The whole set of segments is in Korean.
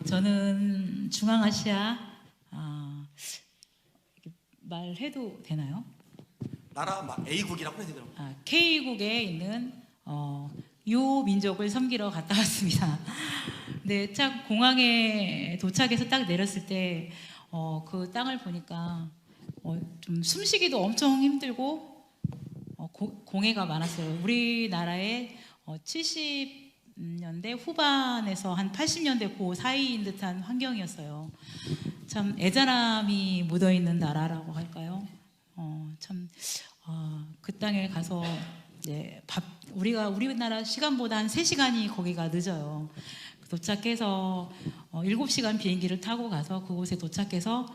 저는 중앙아시아 말해도 되나요? 나라 A국이라고 해야 되더라고요. K국에 있는 요 민족을 섬기러 갔다 왔습니다. 근데 딱 공항에 도착해서 딱 내렸을 때 그 땅을 보니까 좀 숨쉬기도 엄청 힘들고 공해가 많았어요. 우리나라의 70년대 후반에서 한 80년대 그 사이인 듯한 환경이었어요. 참 애잔함이 묻어있는 나라라고 할까요? 그 땅에 가서 이제 우리나라 시간보다 한 3시간이 거기가 늦어요. 도착해서 7시간 비행기를 타고 가서 그곳에 도착해서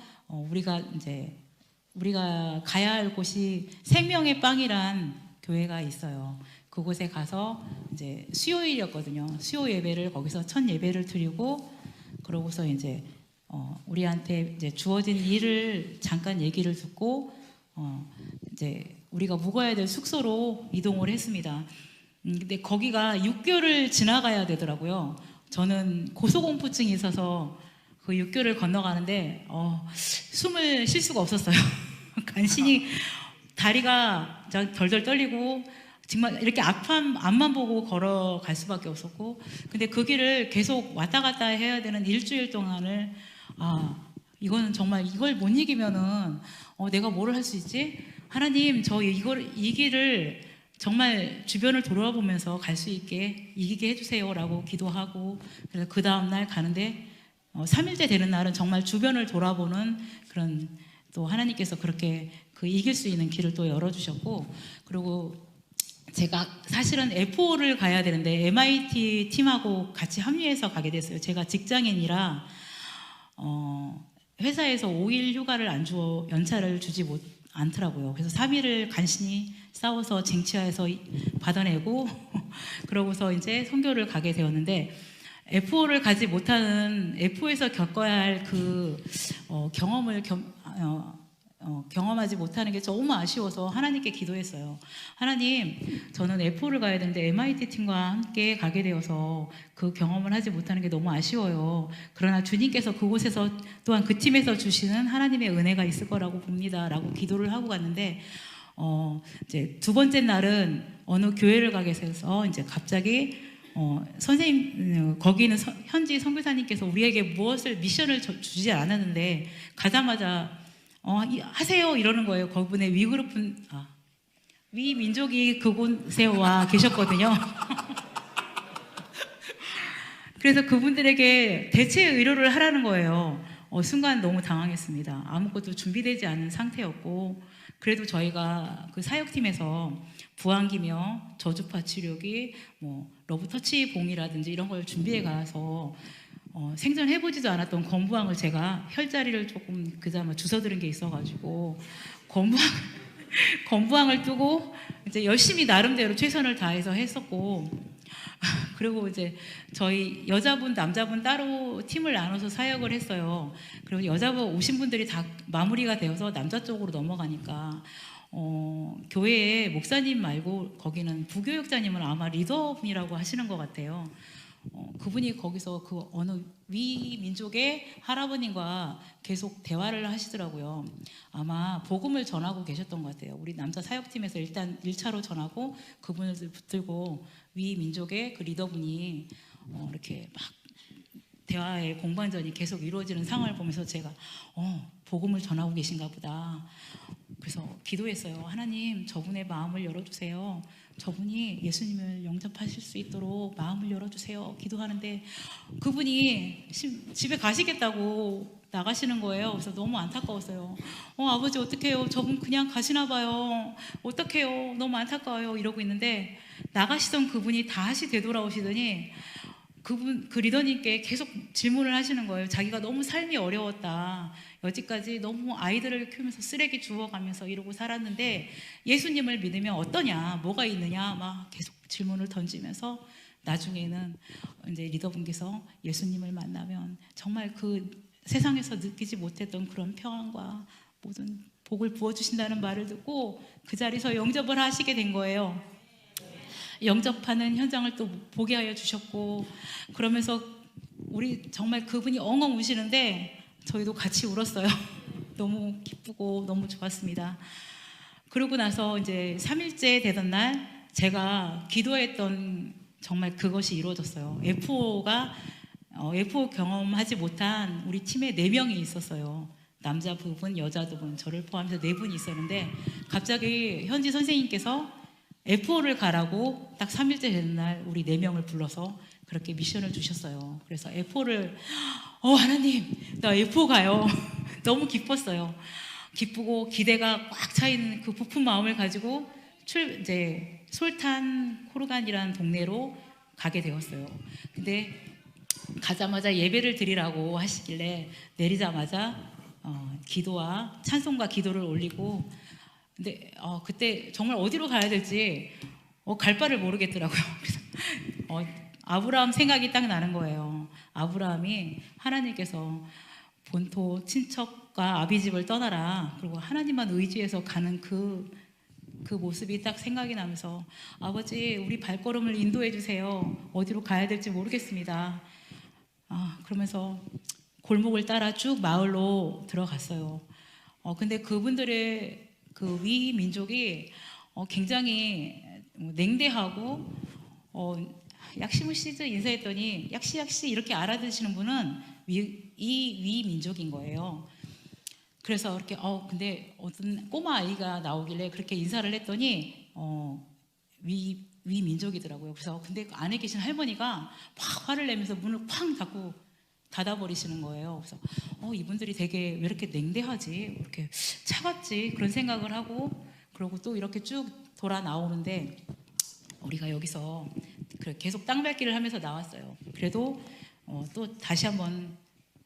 우리가 가야 할 곳이 생명의 빵이란 교회가 있어요. 그곳에 가서 이제 수요일이었거든요. 수요 예배를 거기서 첫 예배를 드리고 그러고서 이제 우리한테 이제 주어진 일을 잠깐 얘기를 듣고 이제 우리가 묵어야 될 숙소로 이동을 했습니다. 근데 거기가 6교를 지나가야 되더라고요. 저는 고소공포증이 있어서 그 6교를 건너가는데 숨을 쉴 수가 없었어요. 간신히 다리가 덜덜 떨리고 정말 이렇게 앞만 보고 걸어갈 수밖에 없었고, 근데 그 길을 계속 왔다 갔다 해야 되는 일주일 동안을 이거는 정말 이걸 못 이기면은 내가 뭐를 할 수 있지? 하나님, 저 이 길을 정말 주변을 돌아보면서 갈 수 있게 이기게 해주세요라고 기도하고, 그래서 그 다음 날 가는데 3일째 되는 날은 정말 주변을 돌아보는 그런, 또 하나님께서 그렇게 그 이길 수 있는 길을 또 열어주셨고, 그리고 제가 사실은 F5를 가야 되는데 MIT 팀하고 같이 합류해서 가게 됐어요. 제가 직장인이라 회사에서 5일 휴가를 연차를 주지 않더라고요. 그래서 3일을 간신히 싸워서 쟁취해서 받아내고 그러고서 이제 선교를 가게 되었는데, F5를 가지 못하는, F5에서 겪어야 할 그 경험을 경험하지 못하는 게 너무 아쉬워서 하나님께 기도했어요. 하나님, 저는 F4를 가야 되는데 MIT 팀과 함께 가게 되어서 그 경험을 하지 못하는 게 너무 아쉬워요. 그러나 주님께서 그곳에서 또한 그 팀에서 주시는 하나님의 은혜가 있을 거라고 봅니다 라고 기도를 하고 갔는데, 이제 두 번째 날은 어느 교회를 가게 돼서 이제 갑자기 선생님, 거기 있는 현지 선교사님께서 우리에게 미션을 주지 않았는데 가자마자 하세요 이러는 거예요. 그분의 위 민족이 그곳에 와 계셨거든요. 그래서 그분들에게 대체 의료를 하라는 거예요. 순간 너무 당황했습니다. 아무것도 준비되지 않은 상태였고, 그래도 저희가 그 사역팀에서 부항기며 저주파 치료기, 러브터치 봉이라든지 이런 걸 준비해 가서 생전해보지도 않았던 건부항을 제가 혈자리를 조금 그자마 주워들은 게 있어가지고 건부항을 뜨고 이제 열심히 나름대로 최선을 다해서 했었고, 그리고 이제 저희 여자분 남자분 따로 팀을 나눠서 사역을 했어요. 그리고 여자분 오신 분들이 다 마무리가 되어서 남자 쪽으로 넘어가니까 교회에 목사님 말고 거기는 부교육자님은 아마 리더분이라고 하시는 것 같아요. 그분이 거기서 그 어느 위 민족의 할아버님과 계속 대화를 하시더라고요. 아마 복음을 전하고 계셨던 것 같아요. 우리 남자 사역팀에서 일단 1차로 전하고 그분을 붙들고 위 민족의 그 리더분이 이렇게 막 대화의 공방전이 계속 이루어지는 상황을 보면서 제가 복음을 전하고 계신가 보다. 그래서 기도했어요. 하나님, 저분의 마음을 열어주세요. 저분이 예수님을 영접하실 수 있도록 마음을 열어주세요. 기도하는데 그분이 집에 가시겠다고 나가시는 거예요. 그래서 너무 안타까웠어요. 아버지 어떡해요? 저분 그냥 가시나 봐요. 어떡해요? 너무 안타까워요. 이러고 있는데 나가시던 그분이 다시 되돌아오시더니 그 리더님께 계속 질문을 하시는 거예요. 자기가 너무 삶이 어려웠다. 여지까지 너무 아이들을 키우면서 쓰레기 주워가면서 이러고 살았는데 예수님을 믿으면 어떠냐, 뭐가 있느냐 막 계속 질문을 던지면서 나중에는 이제 리더분께서 예수님을 만나면 정말 그 세상에서 느끼지 못했던 그런 평안과 모든 복을 부어주신다는 말을 듣고 그 자리에서 영접을 하시게 된 거예요. 영접하는 현장을 또 보게 하여 주셨고, 그러면서 우리 정말 그분이 엉엉 우시는데 저희도 같이 울었어요. 너무 기쁘고 너무 좋았습니다. 그러고 나서 이제 3일째 되던 날 제가 기도했던 정말 그것이 이루어졌어요. F4 경험하지 못한 우리 팀에 4명이 있었어요. 남자 두 분, 여자 두 분, 저를 포함해서 4분이 있었는데 갑자기 현지 선생님께서 F4를 가라고 딱 3일째 되는 날 우리 4명을 불러서 그렇게 미션을 주셨어요. 그래서 F4를 하나님 나 F4 가요. 너무 기뻤어요. 기쁘고 기대가 꽉 차 있는 그 부푼 마음을 가지고 이제 솔탄 코르간이라는 동네로 가게 되었어요. 근데 가자마자 예배를 드리라고 하시길래 내리자마자 기도와 찬송과 기도를 올리고 근데 그때 정말 어디로 가야 될지 갈 바를 모르겠더라고요. 그래서 아브라함 생각이 딱 나는 거예요. 아브라함이 하나님께서 본토 친척과 아비집을 떠나라 그리고 하나님만 의지해서 가는 그 모습이 딱 생각이 나면서 아버지 우리 발걸음을 인도해 주세요. 어디로 가야 될지 모르겠습니다. 그러면서 골목을 따라 쭉 마을로 들어갔어요. 근데 그분들의 그 위 민족이 굉장히 냉대하고 약시무시즈 인사했더니 약시 이렇게 알아듣시는 분은 위 민족인 거예요. 그래서 이렇게 근데 어떤 꼬마 아이가 나오길래 그렇게 인사를 했더니 위 민족이더라고요. 그래서 근데 그 안에 계신 할머니가 막 화를 내면서 문을 쾅 닫아버리시는 거예요. 그래서 이분들이 되게 왜 이렇게 냉대하지? 이렇게 차갑지? 그런 생각을 하고 그러고 또 이렇게 쭉 돌아 나오는데 우리가 여기서 계속 땅밟기를 하면서 나왔어요. 그래도 또 다시 한번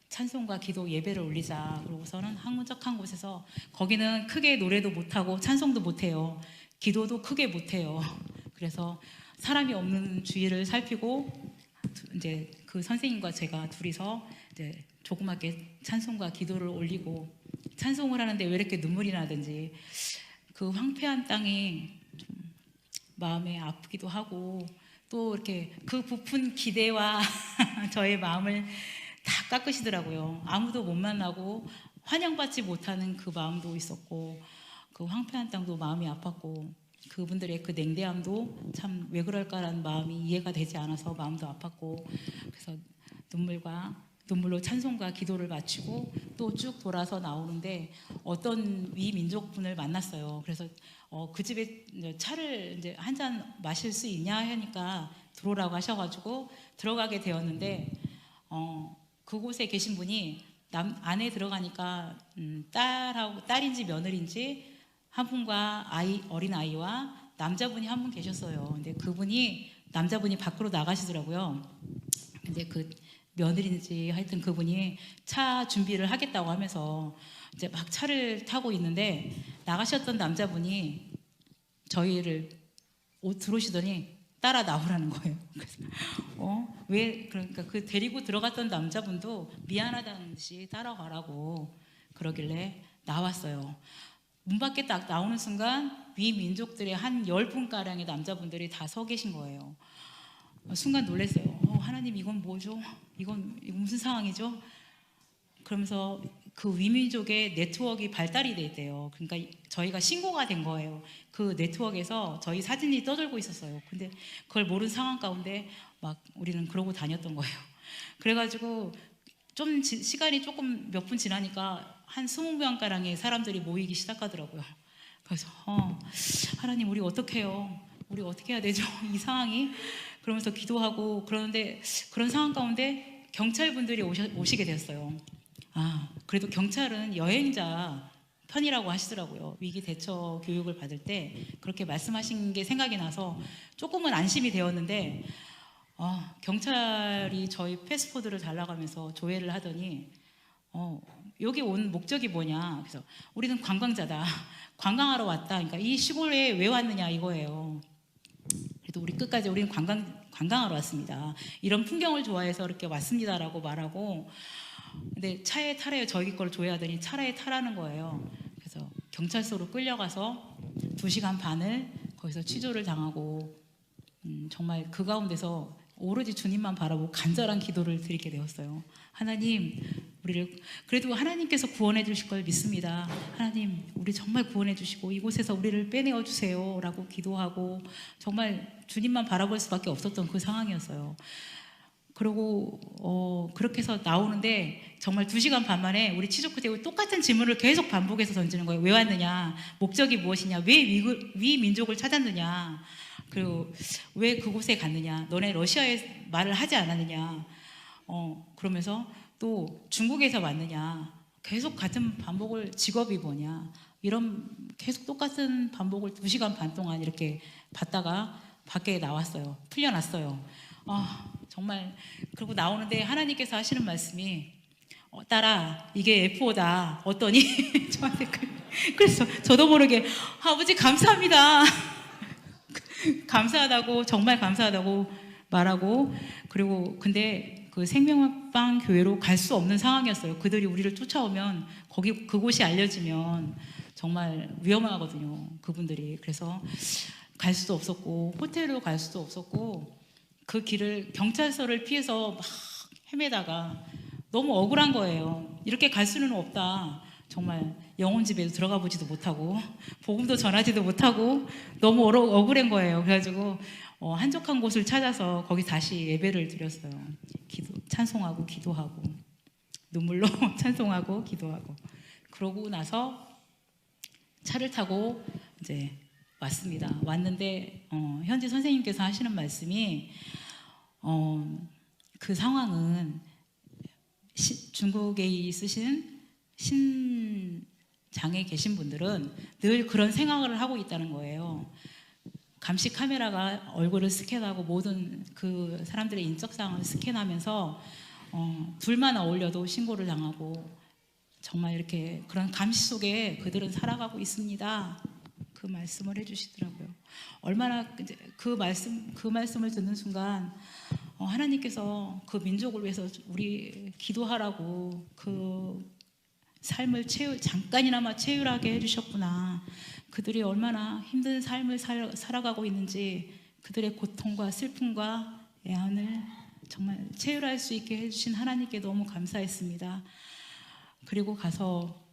찬송과 기도 예배를 올리자. 그러고서는 항문적한 곳에서 거기는 크게 노래도 못하고 찬송도 못해요. 기도도 크게 못해요. 그래서 사람이 없는 주위를 살피고 이제 그 선생님과 제가 둘이서 이제 조그맣게 찬송과 기도를 올리고 찬송을 하는데 왜 이렇게 눈물이 나든지 그 황폐한 땅이 좀 마음에 아프기도 하고 또 이렇게 그 부푼 기대와 저의 마음을 다 깎으시더라고요. 아무도 못 만나고 환영받지 못하는 그 마음도 있었고 그 황폐한 땅도 마음이 아팠고 그분들의 그 냉대함도 참 왜 그럴까라는 마음이 이해가 되지 않아서 마음도 아팠고 그래서 눈물로 찬송과 기도를 마치고 또 쭉 돌아서 나오는데 어떤 위 민족분을 만났어요. 그래서 그 집에 차를 이제 한 잔 마실 수 있냐 하니까 들어오라고 하셔가지고 들어가게 되었는데 그곳에 계신 분이 안에 들어가니까 딸인지 며느리인지 한 분과 어린 아이와 남자분이 한 분 계셨어요. 근데 그분이 남자분이 밖으로 나가시더라고요. 근데 그 며느리인지 하여튼 그분이 차 준비를 하겠다고 하면서 이제 막 차를 타고 있는데 나가셨던 남자분이 저희를 들어오시더니 따라 나오라는 거예요. 그래서 왜 그러니까 그 데리고 들어갔던 남자분도 미안하다는 듯이 따라가라고 그러길래 나왔어요. 문 밖에 딱 나오는 순간 위 민족들의 한 10분가량의 남자분들이 다 서 계신 거예요. 순간 놀랐어요. 하나님 이건 뭐죠? 이건 무슨 상황이죠? 그러면서 그 위민족의 네트워크가 발달이 돼 있대요. 그러니까 저희가 신고가 된 거예요. 그 네트워크에서 저희 사진이 떠돌고 있었어요. 근데 그걸 모르는 상황 가운데 막 우리는 그러고 다녔던 거예요. 그래가지고 좀 시간이 조금 몇 분 지나니까 한 20명가량의 사람들이 모이기 시작하더라고요. 그래서 하나님 우리 어떻게 해요? 우리 어떻게 해야 되죠? 이 상황이? 그러면서 기도하고 그러는데 그런 상황 가운데 경찰분들이 오시게 되었어요. 그래도 경찰은 여행자 편이라고 하시더라고요. 위기 대처 교육을 받을 때 그렇게 말씀하신 게 생각이 나서 조금은 안심이 되었는데 경찰이 저희 패스포드를 달라가면서 조회를 하더니 여기 온 목적이 뭐냐. 그래서 우리는 관광자다. 관광하러 왔다. 그러니까 이 시골에 왜 왔느냐 이거예요. 그래도 우리 끝까지 우리는 관광하러 왔습니다. 이런 풍경을 좋아해서 이렇게 왔습니다라고 말하고 근데 차에 타래요. 저희 걸 조회하더니 차에 타라는 거예요. 그래서 경찰서로 끌려가서 2시간 반을 거기서 취조를 당하고 정말 그 가운데서 오로지 주님만 바라보고 간절한 기도를 드리게 되었어요. 하나님, 우리를 그래도 하나님께서 구원해 주실 걸 믿습니다. 하나님, 우리 정말 구원해 주시고 이곳에서 우리를 빼내어 주세요 라고 기도하고 정말 주님만 바라볼 수밖에 없었던 그 상황이었어요. 그리고 그렇게 해서 나오는데 정말 2시간 반 만에 우리 치조크대우 똑같은 질문을 계속 반복해서 던지는 거예요. 왜 왔느냐? 목적이 무엇이냐? 왜 위 민족을 찾았느냐? 그리고 왜 그곳에 갔느냐? 너네 러시아에 말을 하지 않았느냐? 그러면서 또 중국에서 왔느냐? 계속 같은 반복을 직업이 뭐냐? 이런 계속 똑같은 반복을 2시간 반 동안 이렇게 받다가 밖에 나왔어요. 풀려났어요. 정말 그리고 나오는데 하나님께서 하시는 말씀이 딸아 이게 F5다 어떠니? 저한테 그래서 저도 모르게 아버지 감사합니다. 감사하다고 정말 감사하다고 말하고 그리고 근데 그 생명빵 교회로 갈 수 없는 상황이었어요. 그들이 우리를 쫓아오면 그곳이 알려지면 정말 위험하거든요. 그분들이. 그래서 갈 수도 없었고 호텔로 갈 수도 없었고 그 길을 경찰서를 피해서 막 헤매다가 너무 억울한 거예요. 이렇게 갈 수는 없다. 정말 영혼집에도 들어가 보지도 못하고 복음도 전하지도 못하고 너무 억울한 거예요. 그래가지고 한적한 곳을 찾아서 거기 다시 예배를 드렸어요. 찬송하고 기도하고 눈물로 찬송하고 기도하고 그러고 나서 차를 타고 이제 왔습니다. 왔는데 현지 선생님께서 하시는 말씀이 그 상황은 중국에 있으신 신장에 계신 분들은 늘 그런 생각을 하고 있다는 거예요. 감시 카메라가 얼굴을 스캔하고 모든 그 사람들의 인적사항을 스캔하면서 둘만 어울려도 신고를 당하고 정말 이렇게 그런 감시 속에 그들은 살아가고 있습니다. 그 말씀을 해주시더라고요. 얼마나 그 말씀을 듣는 순간 하나님께서 그 민족을 위해서 우리 기도하라고 그 삶을 잠깐이나마 채울하게 해주셨구나. 그들이 얼마나 힘든 삶을 살아가고 있는지 그들의 고통과 슬픔과 애환을 정말 채울할 수 있게 해주신 하나님께 너무 감사했습니다. 그리고 가서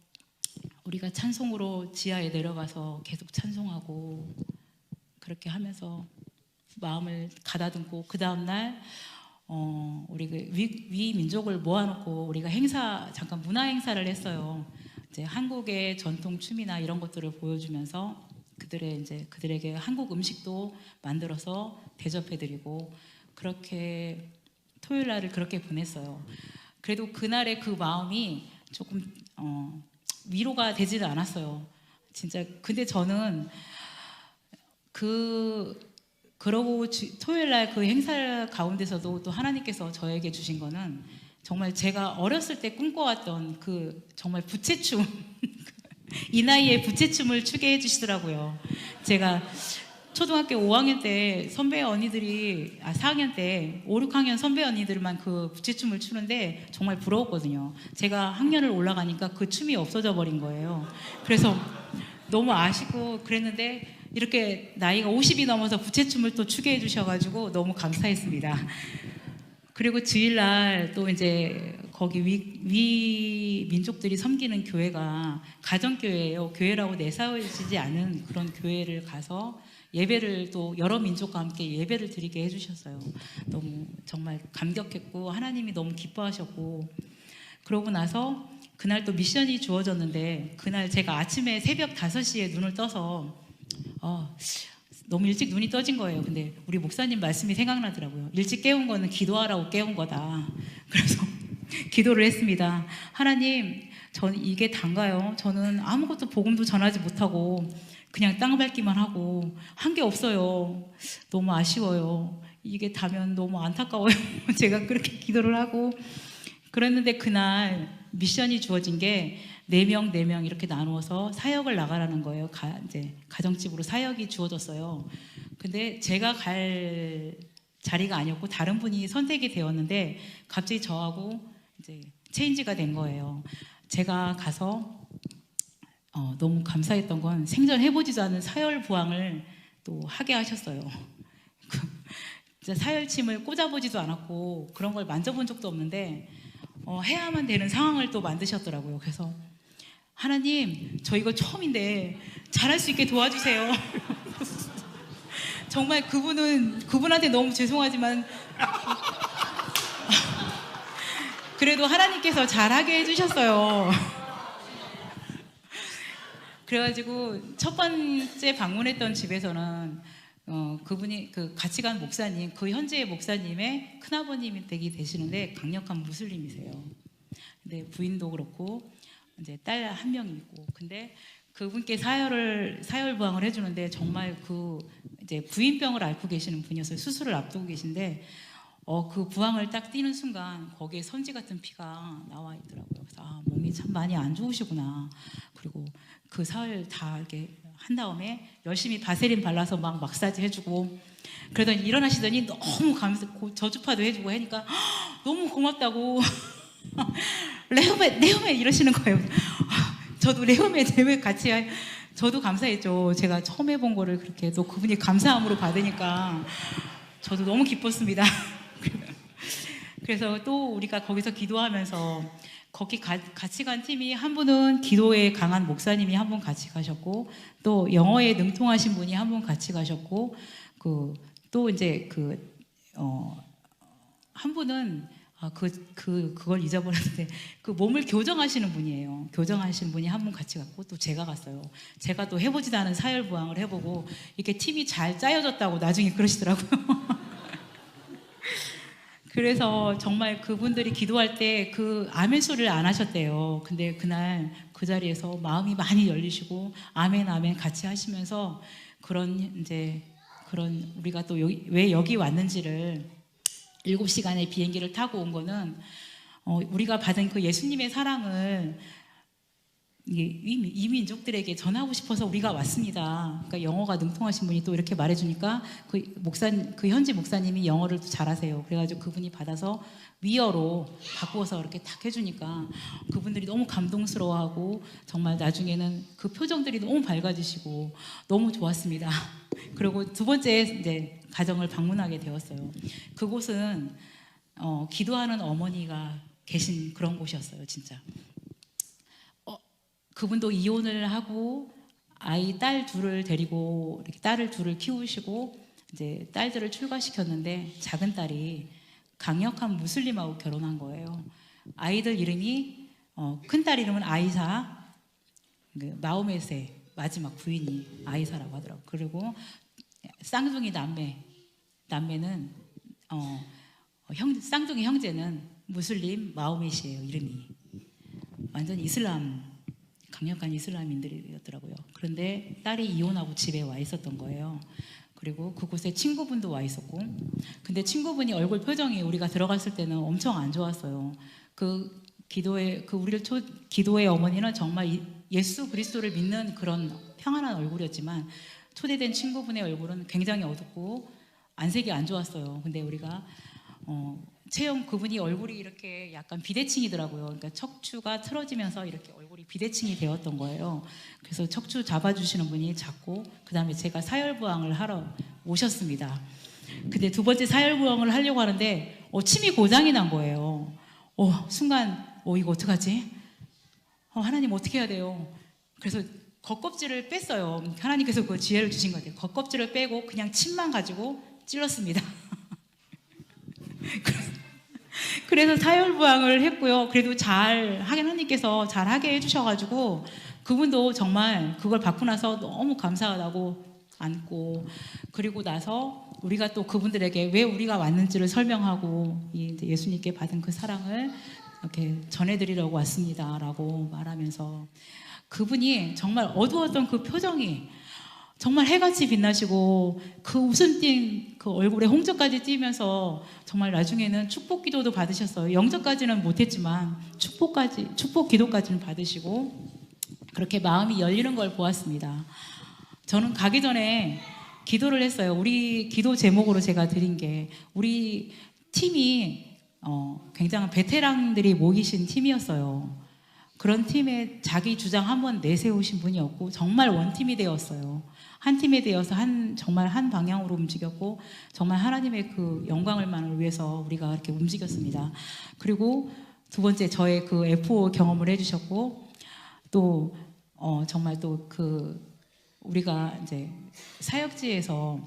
우리가 찬송으로 지하에 내려가서 계속 찬송하고 그렇게 하면서 마음을 가다듬고 그 다음날 우리 위 민족을 모아놓고 우리가 잠깐 문화 행사를 했어요. 이제 한국의 전통 춤이나 이런 것들을 보여주면서 그들에게 한국 음식도 만들어서 대접해드리고 그렇게 토요일 날을 그렇게 보냈어요. 그래도 그날의 그 마음이 조금 위로가 되지는 않았어요. 진짜 근데 저는 그러고 토요일 날 그 행사 가운데서도 또 하나님께서 저에게 주신 거는 정말 제가 어렸을 때 꿈꿔왔던 그 정말 부채춤 이 나이에 부채춤을 추게 해주시더라고요. 제가 초등학교 5학년 때 선배 언니들이 4학년 때 5, 6학년 선배 언니들만 그 부채춤을 추는데 정말 부러웠거든요. 제가 학년을 올라가니까 그 춤이 없어져 버린 거예요. 그래서 너무 아쉽고 그랬는데 이렇게 나이가 50이 넘어서 부채춤을 또 추게 해주셔가지고 너무 감사했습니다. 그리고 주일날 또 이제 거기 위 민족들이 섬기는 교회가 가정교회예요. 교회라고 내세워지지 않은 그런 교회를 가서 예배를 또 여러 민족과 함께 예배를 드리게 해주셨어요. 너무 정말 감격했고 하나님이 너무 기뻐하셨고 그러고 나서 그날 또 미션이 주어졌는데 그날 제가 아침에 새벽 5시에 눈을 떠서 너무 일찍 눈이 떠진 거예요. 근데 우리 목사님 말씀이 생각나더라고요. 일찍 깨운 거는 기도하라고 깨운 거다. 그래서 기도를 했습니다. 하나님, 저는 이게 단가요? 저는 아무것도 복음도 전하지 못하고 그냥 땅 밟기만 하고 한 게 없어요. 너무 아쉬워요. 이게 다면 너무 안타까워요. 제가 그렇게 기도를 하고 그랬는데 그날 미션이 주어진 게 4명 이렇게 나누어서 사역을 나가라는 거예요. 이제 가정집으로 사역이 주어졌어요. 근데 제가 갈 자리가 아니었고 다른 분이 선택이 되었는데 갑자기 저하고 이제 체인지가 된 거예요. 제가 가서 너무 감사했던 건 생전 해보지도 않은 사열 부항을 또 하게 하셨어요. 진짜 사열침을 꽂아보지도 않았고 그런 걸 만져본 적도 없는데 해야만 되는 상황을 또 만드셨더라고요. 그래서 하나님, 저 이거 처음인데 잘할 수 있게 도와주세요. 정말 그분한테 너무 죄송하지만 그래도 하나님께서 잘하게 해주셨어요. 그래가지고 첫 번째 방문했던 집에서는 그분이 그 같이 간 목사님, 그 현재의 목사님의 큰아버님이 되시는데 강력한 무슬림이세요. 근데 부인도 그렇고 이제 딸 한 명이 있고, 근데 그분께 사열 부항을 해주는데 정말 그 이제 부인병을 앓고 계시는 분이었어요. 수술을 앞두고 계신데 그 부항을 딱 띄는 순간 거기에 선지 같은 피가 나와 있더라고요. 그래서 몸이 참 많이 안 좋으시구나. 그리고 그 사흘 다 이렇게 한 다음에 열심히 바세린 발라서 막 마사지 해주고 그러더니 일어나시더니 너무 저주파도 해주고 하니까 너무 고맙다고 레오메 이러시는 거예요. 저도 레오메 대회 같이 저도 감사했죠. 제가 처음 해본 거를 그렇게 또 그분이 감사함으로 받으니까 저도 너무 기뻤습니다. 그래서 또 우리가 거기서 기도하면서 거기 같이 간 팀이 한 분은 기도에 강한 목사님이 한 분 같이 가셨고 또 영어에 능통하신 분이 한 분 같이 가셨고 또 이제 한 분은 그걸 잊어버렸는데 그 몸을 교정하시는 분이에요. 교정하시는 분이 한 분 같이 갔고 또 제가 갔어요. 제가 또 해보지도 않은 사열부항을 해보고 이렇게 팀이 잘 짜여졌다고 나중에 그러시더라고요. 그래서 정말 그분들이 기도할 때 그 아멘 소리를 안 하셨대요. 근데 그날 그 자리에서 마음이 많이 열리시고 아멘 아멘 같이 하시면서 그런 우리가 또 왜 여기 왔는지를 7시간의 비행기를 타고 온 거는 우리가 받은 그 예수님의 사랑을 이 민족들에게 전하고 싶어서 우리가 왔습니다. 그러니까 영어가 능통하신 분이 또 이렇게 말해주니까 그 현지 목사님이 영어를 또 잘하세요. 그래가지고 그분이 받아서 위어로 바꾸어서 이렇게 딱 해주니까 그분들이 너무 감동스러워하고 정말 나중에는 그 표정들이 너무 밝아지시고 너무 좋았습니다. 그리고 두 번째 이제 가정을 방문하게 되었어요. 그곳은 기도하는 어머니가 계신 그런 곳이었어요, 진짜. 그분도 이혼을 하고 딸 둘을 데리고 이렇게 딸을 둘을 키우시고 이제 딸들을 출가시켰는데 작은 딸이 강력한 무슬림하고 결혼한 거예요. 아이들 이름이 큰 딸 이름은 아이사, 마호메스의 마지막 부인이 아이사라고 하더라고요. 그리고 쌍둥이 남매는 쌍둥이 형제는 무슬림 마호메시예요. 이름이 완전 강력한 이슬람인들이었더라고요. 그런데 딸이 이혼하고 집에 와 있었던 거예요. 그리고 그곳에 친구분도 와 있었고, 근데 친구분이 얼굴 표정이 우리가 들어갔을 때는 엄청 안 좋았어요. 기도의 어머니는 정말 예수 그리스도를 믿는 그런 평안한 얼굴이었지만 초대된 친구분의 얼굴은 굉장히 어둡고 안색이 안 좋았어요. 근데 우리가 그분이 얼굴이 이렇게 약간 비대칭이더라고요. 그러니까 척추가 틀어지면서 이렇게 얼굴이 비대칭이 되었던 거예요. 그래서 척추 잡아주시는 분이 작고 그 다음에 제가 사열부항을 하러 오셨습니다. 근데 두 번째 사열부항을 하려고 하는데 침이 고장이 난 거예요. 순간 이거 어떡하지? 하나님 어떻게 해야 돼요? 그래서 겉껍질을 뺐어요. 하나님께서 그 지혜를 주신 것 같아요. 겉껍질을 빼고 그냥 침만 가지고 찔렀습니다. 그래서 사열부항을 했고요. 그래도 하나님께서 잘하게 해주셔가지고 그분도 정말 그걸 받고 나서 너무 감사하다고 안고, 그리고 나서 우리가 또 그분들에게 왜 우리가 왔는지를 설명하고 이제 예수님께 받은 그 사랑을 이렇게 전해드리려고 왔습니다라고 말하면서 그분이 정말 어두웠던 그 표정이 정말 해같이 빛나시고 그 웃음 띤 그 얼굴에 홍조까지 띄면서 정말 나중에는 축복 기도도 받으셨어요. 영접까지는 못했지만 축복 기도까지는 받으시고 그렇게 마음이 열리는 걸 보았습니다. 저는 가기 전에 기도를 했어요. 우리 기도 제목으로 제가 드린 게 우리 팀이 굉장한 베테랑들이 모이신 팀이었어요. 그런 팀에 자기 주장 한번 내세우신 분이었고 정말 원팀이 되었어요. 한 팀이 되어서 정말 한 방향으로 움직였고 정말 하나님의 그 영광을만을 위해서 우리가 이렇게 움직였습니다. 그리고 두 번째 저의 그 F5 경험을 해주셨고 또 정말 또 그 우리가 이제 사역지에서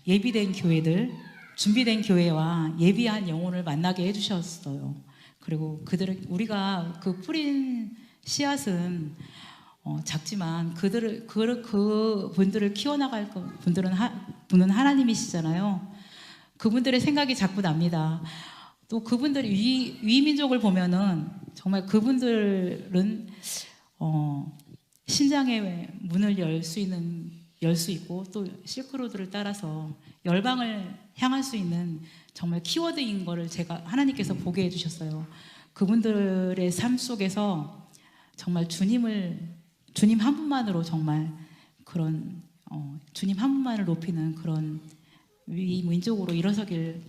예비된 교회들, 준비된 교회와 예비한 영혼을 만나게 해주셨어요. 그리고 우리가 그 뿌린 씨앗은 작지만 그 분들을 키워나갈 분은 하나님이시잖아요. 그분들의 생각이 자꾸 납니다. 또 그분들이 위민족을 보면은 정말 그분들은 신장의 문을 열 수 있고 또 실크로드를 따라서 열방을 향할 수 있는 정말 키워드인 거를 하나님께서 보게 해주셨어요. 그분들의 삶 속에서 정말 주님 한 분만으로 정말 그런 주님 한 분만을 높이는 그런 위민족으로 일어서길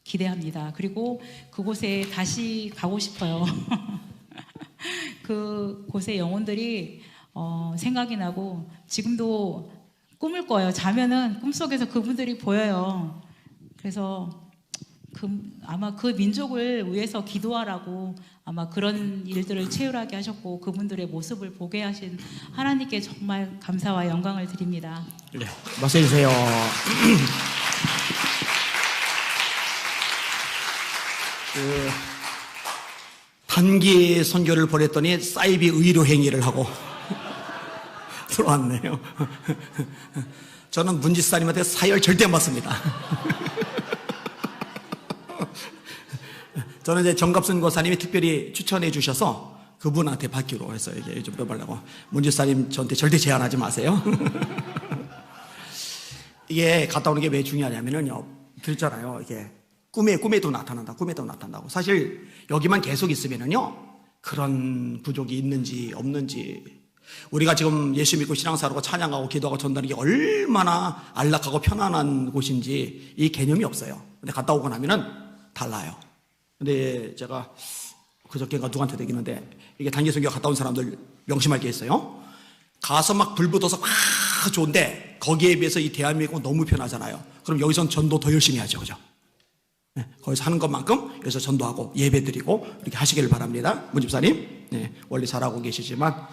기대합니다. 그리고 그곳에 다시 가고 싶어요. 그곳의 영혼들이 생각이 나고 지금도 꿈을 꿔요. 자면은 꿈속에서 그분들이 보여요. 그래서 아마 그 민족을 위해서 기도하라고 아마 그런 일들을 채울하게 하셨고 그분들의 모습을 보게 하신 하나님께 정말 감사와 영광을 드립니다. 네, 박수 해주세요. 단기 선교를 보냈더니 사이비 의료 행위를 하고 들어왔네요. 저는 문지사님한테 사열 절대 안 받습니다. 저는 이제 정갑순 고사님이 특별히 추천해 주셔서 그분한테 받기로 해서 이게 좀 해보려고. 문지사님 저한테 절대 제안하지 마세요. 이게 갔다 오는 게 왜 중요하냐면요. 그랬잖아요. 이게 꿈에도 나타난다고. 사실 여기만 계속 있으면은요, 그런 부족이 있는지 없는지, 우리가 지금 예수 믿고 신앙사하고 찬양하고 기도하고 전도하는 게 얼마나 안락하고 편안한 곳인지 이 개념이 없어요. 근데 갔다 오고 나면은 달라요. 근데 제가 그저께가 누구한테 얘기했는데, 이게 단기 선교 갔다 온 사람들 명심할 게 있어요. 가서 막 불 붙어서 막 좋은데 거기에 비해서 이 대한민국은 너무 편하잖아요. 그럼 여기선 전도 더 열심히 하죠, 그죠? 네, 거기서 하는 것만큼 여기서 전도하고 예배 드리고 이렇게 하시기를 바랍니다. 문 집사님, 네, 원래 잘하고 계시지만